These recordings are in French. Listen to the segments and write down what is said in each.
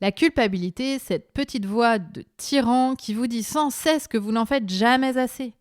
La culpabilité, cette petite voix de tyran qui vous dit sans cesse que vous n'en faites jamais assez,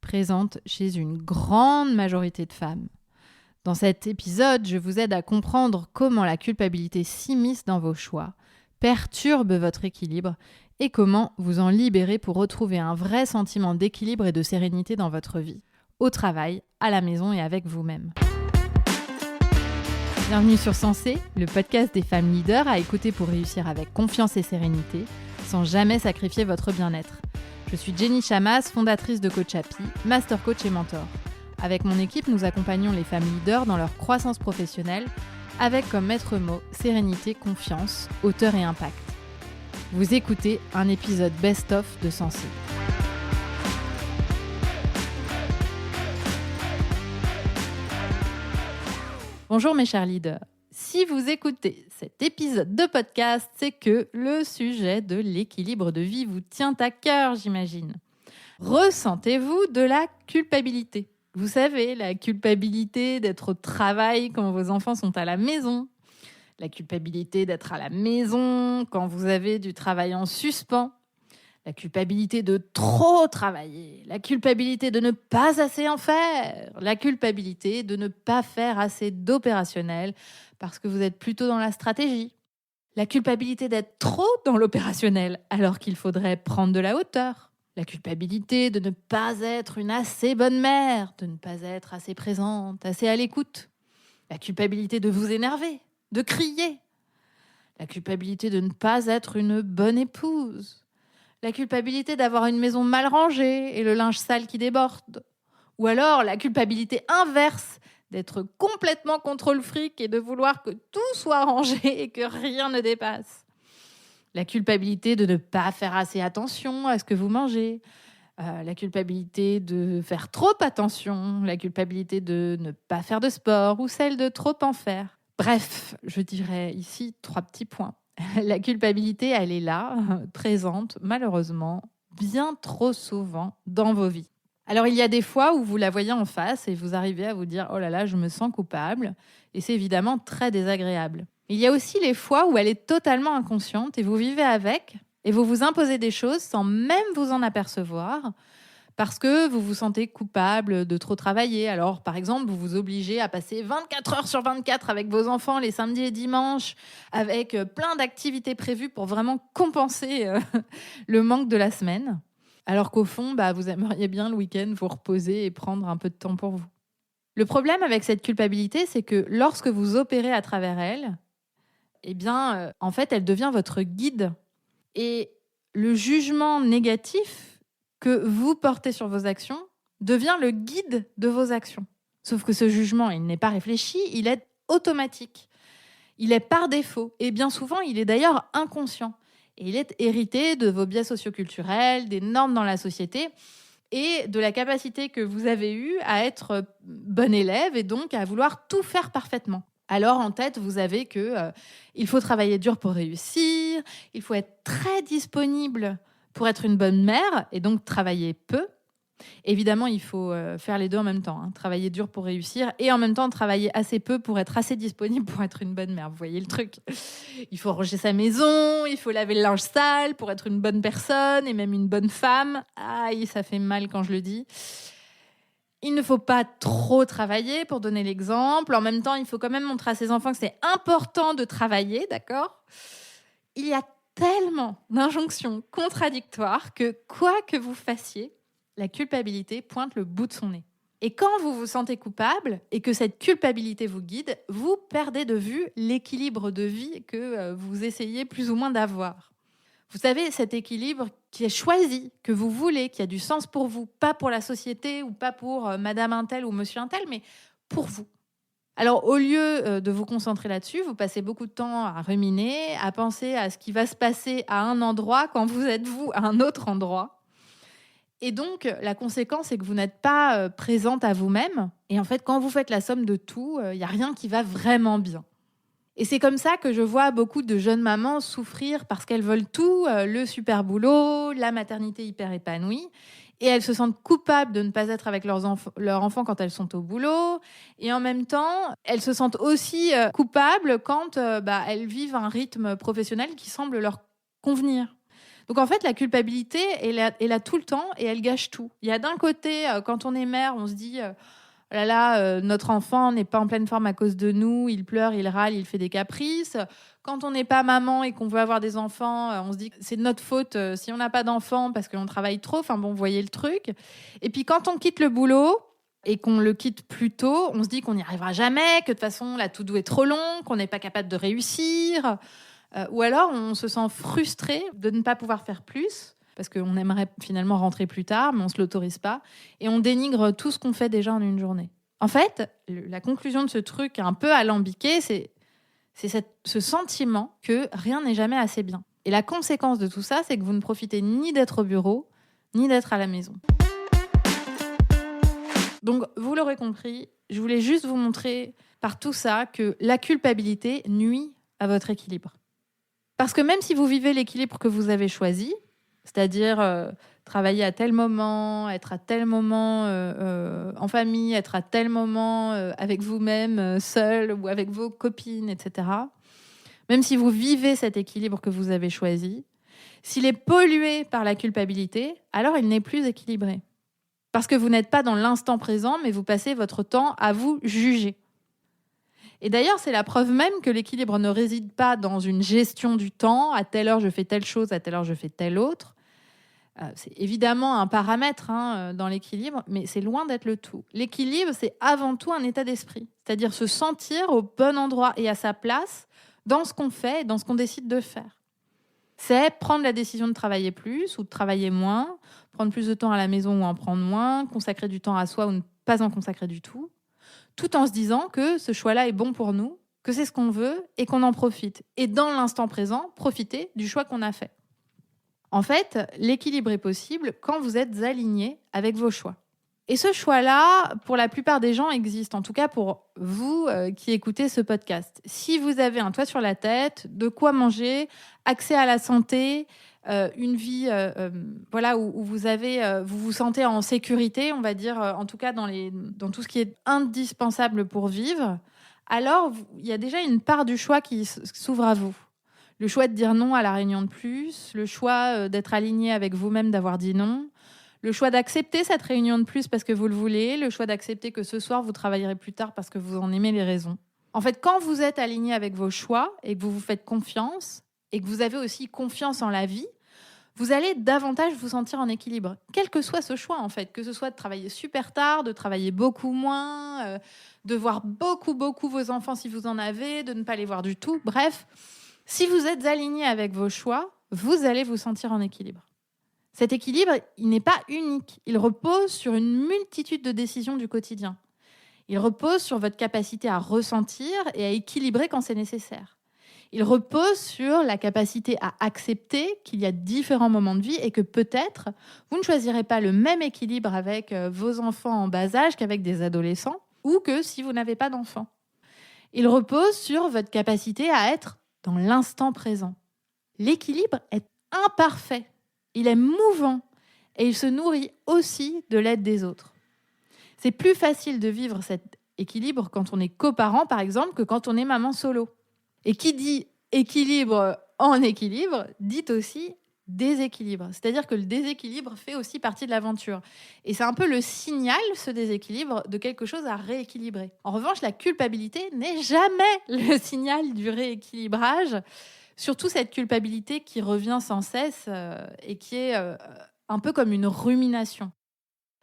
présente chez une grande majorité de femmes. Dans cet épisode, je vous aide à comprendre comment la culpabilité s'immisce dans vos choix, perturbe votre équilibre et comment vous en libérer pour retrouver un vrai sentiment d'équilibre et de sérénité dans votre vie, au travail, à la maison et avec vous-même. Bienvenue sur Sensé, le podcast des femmes leaders à écouter pour réussir avec confiance et sérénité, sans jamais sacrifier votre bien-être. Je suis Jenny Chamas, fondatrice de Coach Happy, master coach et mentor. Avec mon équipe, nous accompagnons les femmes leaders dans leur croissance professionnelle, avec comme maître mot sérénité, confiance, hauteur et impact. Vous écoutez un épisode best-of de Sensé. Bonjour mes chers leaders. Si vous écoutez cet épisode de podcast, c'est que le sujet de l'équilibre de vie vous tient à cœur, j'imagine. Ressentez-vous de la culpabilité ? Vous savez, la culpabilité d'être au travail quand vos enfants sont à la maison, la culpabilité d'être à la maison quand vous avez du travail en suspens, la culpabilité de trop travailler, la culpabilité de ne pas assez en faire, la culpabilité de ne pas faire assez d'opérationnel parce que vous êtes plutôt dans la stratégie, la culpabilité d'être trop dans l'opérationnel alors qu'il faudrait prendre de la hauteur, la culpabilité de ne pas être une assez bonne mère, de ne pas être assez présente, assez à l'écoute, la culpabilité de vous énerver, de crier, la culpabilité de ne pas être une bonne épouse, la culpabilité d'avoir une maison mal rangée et le linge sale qui déborde. Ou alors la culpabilité inverse d'être complètement contrôle fric et de vouloir que tout soit rangé et que rien ne dépasse. La culpabilité de ne pas faire assez attention à ce que vous mangez. La culpabilité de faire trop attention. La culpabilité de ne pas faire de sport ou celle de trop en faire. Bref, je dirais ici 3 petits points. La culpabilité, elle est là, présente, malheureusement, bien trop souvent dans vos vies. Alors, il y a des fois où vous la voyez en face et vous arrivez à vous dire « Oh là là, je me sens coupable » et c'est évidemment très désagréable. Il y a aussi les fois où elle est totalement inconsciente et vous vivez avec et vous vous imposez des choses sans même vous en apercevoir parce que vous vous sentez coupable de trop travailler. Alors, par exemple, vous vous obligez à passer 24 heures sur 24 avec vos enfants les samedis et dimanches, avec plein d'activités prévues pour vraiment compenser le manque de la semaine. Alors qu'au fond, vous aimeriez bien le week-end vous reposer et prendre un peu de temps pour vous. Le problème avec cette culpabilité, c'est que lorsque vous opérez à travers elle, en fait, elle devient votre guide. Et le jugement négatif que vous portez sur vos actions devient le guide de vos actions. Sauf que ce jugement, il n'est pas réfléchi, il est automatique. Il est par défaut. Et bien souvent, il est d'ailleurs inconscient. Et il est hérité de vos biais socioculturels, des normes dans la société et de la capacité que vous avez eue à être bon élève et donc à vouloir tout faire parfaitement. Alors en tête, vous avez que il faut travailler dur pour réussir, il faut être très disponible pour être une bonne mère et donc travailler peu. Évidemment, il faut faire les deux en même temps, travailler dur pour réussir et en même temps travailler assez peu pour être assez disponible pour être une bonne mère. Vous voyez le truc ? Il faut ranger sa maison, il faut laver le linge sale pour être une bonne personne et même une bonne femme. Aïe, ça fait mal quand je le dis. Il ne faut pas trop travailler, pour donner l'exemple. En même temps, il faut quand même montrer à ses enfants que c'est important de travailler, d'accord ? Il y a tellement d'injonctions contradictoires que quoi que vous fassiez, la culpabilité pointe le bout de son nez. Et quand vous vous sentez coupable et que cette culpabilité vous guide, vous perdez de vue l'équilibre de vie que vous essayez plus ou moins d'avoir. Vous savez, cet équilibre qui est choisi, que vous voulez, qui a du sens pour vous, pas pour la société ou pas pour madame un tel ou monsieur un tel, mais pour vous. Alors, au lieu de vous concentrer là-dessus, vous passez beaucoup de temps à ruminer, à penser à ce qui va se passer à un endroit quand vous êtes vous à un autre endroit. Et donc, la conséquence, c'est que vous n'êtes pas présente à vous-même. Et en fait, quand vous faites la somme de tout, il n'y a rien qui va vraiment bien. Et c'est comme ça que je vois beaucoup de jeunes mamans souffrir parce qu'elles veulent tout, le super boulot, la maternité hyper épanouie. Et elles se sentent coupables de ne pas être avec leurs enfants quand elles sont au boulot. Et en même temps, elles se sentent aussi coupables quand elles vivent un rythme professionnel qui semble leur convenir. Donc en fait, la culpabilité, elle est là tout le temps et elle gâche tout. Il y a d'un côté, quand on est mère, on se dit oh là là, notre enfant n'est pas en pleine forme à cause de nous, il pleure, il râle, il fait des caprices. Quand on n'est pas maman et qu'on veut avoir des enfants, on se dit que c'est de notre faute si on n'a pas d'enfants parce qu'on travaille trop. Enfin bon, vous voyez le truc. Et puis quand on quitte le boulot et qu'on le quitte plus tôt, on se dit qu'on n'y arrivera jamais, que de toute façon la to-do est trop longue, qu'on n'est pas capable de réussir. Ou alors on se sent frustré de ne pas pouvoir faire plus parce qu'on aimerait finalement rentrer plus tard, mais on ne se l'autorise pas. Et on dénigre tout ce qu'on fait déjà en une journée. En fait, la conclusion de ce truc un peu alambiqué, c'est ce sentiment que rien n'est jamais assez bien. Et la conséquence de tout ça, c'est que vous ne profitez ni d'être au bureau, ni d'être à la maison. Donc, vous l'aurez compris, je voulais juste vous montrer par tout ça que la culpabilité nuit à votre équilibre. Parce que même si vous vivez l'équilibre que vous avez choisi, c'est-à-dire travailler à tel moment, être à tel moment en famille, être à tel moment avec vous-même, seul ou avec vos copines, etc. Même si vous vivez cet équilibre que vous avez choisi, s'il est pollué par la culpabilité, alors il n'est plus équilibré. Parce que vous n'êtes pas dans l'instant présent, mais vous passez votre temps à vous juger. Et d'ailleurs, c'est la preuve même que l'équilibre ne réside pas dans une gestion du temps. À telle heure, je fais telle chose, à telle heure, je fais telle autre. C'est évidemment un paramètre dans l'équilibre, mais c'est loin d'être le tout. L'équilibre, c'est avant tout un état d'esprit, c'est-à-dire se sentir au bon endroit et à sa place dans ce qu'on fait et dans ce qu'on décide de faire. C'est prendre la décision de travailler plus ou de travailler moins, prendre plus de temps à la maison ou en prendre moins, consacrer du temps à soi ou ne pas en consacrer du tout, tout en se disant que ce choix-là est bon pour nous, que c'est ce qu'on veut et qu'on en profite. Et dans l'instant présent, profiter du choix qu'on a fait. En fait, l'équilibre est possible quand vous êtes aligné avec vos choix. Et ce choix-là, pour la plupart des gens, existe. En tout cas, pour vous qui écoutez ce podcast. Si vous avez un toit sur la tête, de quoi manger, accès à la santé, une vie où vous vous sentez en sécurité, on va dire, en tout cas dans tout ce qui est indispensable pour vivre, alors il y a déjà une part du choix qui s'ouvre à vous. Le choix de dire non à la réunion de plus, le choix d'être aligné avec vous-même, d'avoir dit non, le choix d'accepter cette réunion de plus parce que vous le voulez, le choix d'accepter que ce soir, vous travaillerez plus tard parce que vous en aimez les raisons. En fait, quand vous êtes aligné avec vos choix et que vous vous faites confiance et que vous avez aussi confiance en la vie, vous allez davantage vous sentir en équilibre, quel que soit ce choix en fait, que ce soit de travailler super tard, de travailler beaucoup moins, de voir beaucoup vos enfants si vous en avez, de ne pas les voir du tout, bref. Si vous êtes aligné avec vos choix, vous allez vous sentir en équilibre. Cet équilibre, il n'est pas unique. Il repose sur une multitude de décisions du quotidien. Il repose sur votre capacité à ressentir et à équilibrer quand c'est nécessaire. Il repose sur la capacité à accepter qu'il y a différents moments de vie et que peut-être vous ne choisirez pas le même équilibre avec vos enfants en bas âge qu'avec des adolescents ou que si vous n'avez pas d'enfants. Il repose sur votre capacité à être dans l'instant présent. L'équilibre est imparfait, il est mouvant et il se nourrit aussi de l'aide des autres. C'est plus facile de vivre cet équilibre quand on est coparent, par exemple, que quand on est maman solo. Et qui dit équilibre en équilibre, dit aussi déséquilibre. C'est-à-dire que le déséquilibre fait aussi partie de l'aventure. Et c'est un peu le signal, ce déséquilibre, de quelque chose à rééquilibrer. En revanche, la culpabilité n'est jamais le signal du rééquilibrage, surtout cette culpabilité qui revient sans cesse et qui est un peu comme une rumination.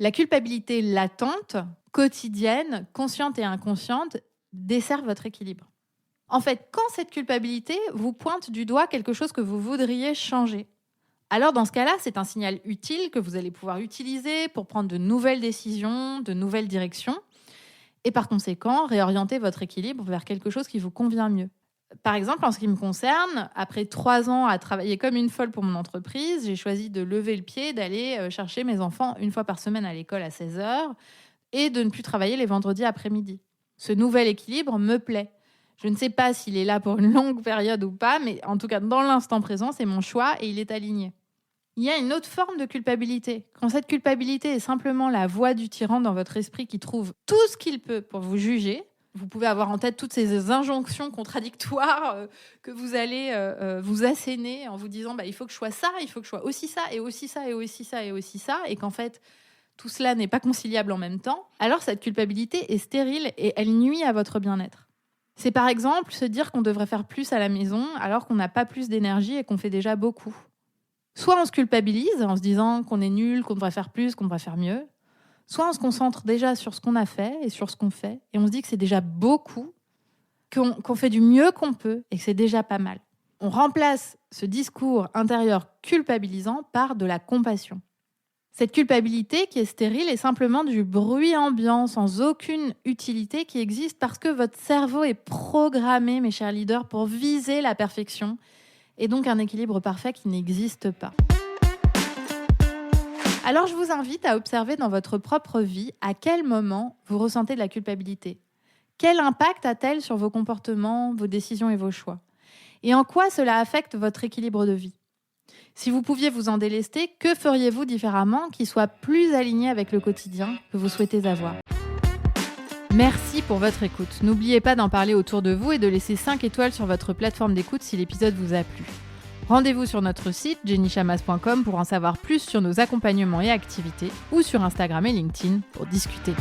La culpabilité latente, quotidienne, consciente et inconsciente, dessert votre équilibre. En fait, quand cette culpabilité vous pointe du doigt quelque chose que vous voudriez changer, alors dans ce cas-là, c'est un signal utile que vous allez pouvoir utiliser pour prendre de nouvelles décisions, de nouvelles directions, et par conséquent, réorienter votre équilibre vers quelque chose qui vous convient mieux. Par exemple, en ce qui me concerne, après 3 ans à travailler comme une folle pour mon entreprise, j'ai choisi de lever le pied, d'aller chercher mes enfants une fois par semaine à l'école à 16h et de ne plus travailler les vendredis après-midi. Ce nouvel équilibre me plaît. Je ne sais pas s'il est là pour une longue période ou pas, mais en tout cas, dans l'instant présent, c'est mon choix et il est aligné. Il y a une autre forme de culpabilité. Quand cette culpabilité est simplement la voix du tyran dans votre esprit qui trouve tout ce qu'il peut pour vous juger, vous pouvez avoir en tête toutes ces injonctions contradictoires que vous allez vous asséner en vous disant il faut que je sois ça, il faut que je sois aussi ça, et aussi ça, et aussi ça, et aussi ça, et qu'en fait, tout cela n'est pas conciliable en même temps, alors cette culpabilité est stérile et elle nuit à votre bien-être. C'est par exemple se dire qu'on devrait faire plus à la maison alors qu'on n'a pas plus d'énergie et qu'on fait déjà beaucoup. Soit on se culpabilise en se disant qu'on est nul, qu'on devrait faire plus, qu'on devrait faire mieux. Soit on se concentre déjà sur ce qu'on a fait et sur ce qu'on fait et on se dit que c'est déjà beaucoup, qu'on fait du mieux qu'on peut et que c'est déjà pas mal. On remplace ce discours intérieur culpabilisant par de la compassion. Cette culpabilité qui est stérile est simplement du bruit ambiant sans aucune utilité qui existe parce que votre cerveau est programmé, mes chers leaders, pour viser la perfection et donc un équilibre parfait qui n'existe pas. Alors je vous invite à observer dans votre propre vie à quel moment vous ressentez de la culpabilité. Quel impact a-t-elle sur vos comportements, vos décisions et vos choix ? Et en quoi cela affecte votre équilibre de vie ? Si vous pouviez vous en délester, que feriez-vous différemment qui soit plus aligné avec le quotidien que vous souhaitez avoir ? Merci pour votre écoute. N'oubliez pas d'en parler autour de vous et de laisser 5 étoiles sur votre plateforme d'écoute si l'épisode vous a plu. Rendez-vous sur notre site jennychamas.com pour en savoir plus sur nos accompagnements et activités ou sur Instagram et LinkedIn pour discuter.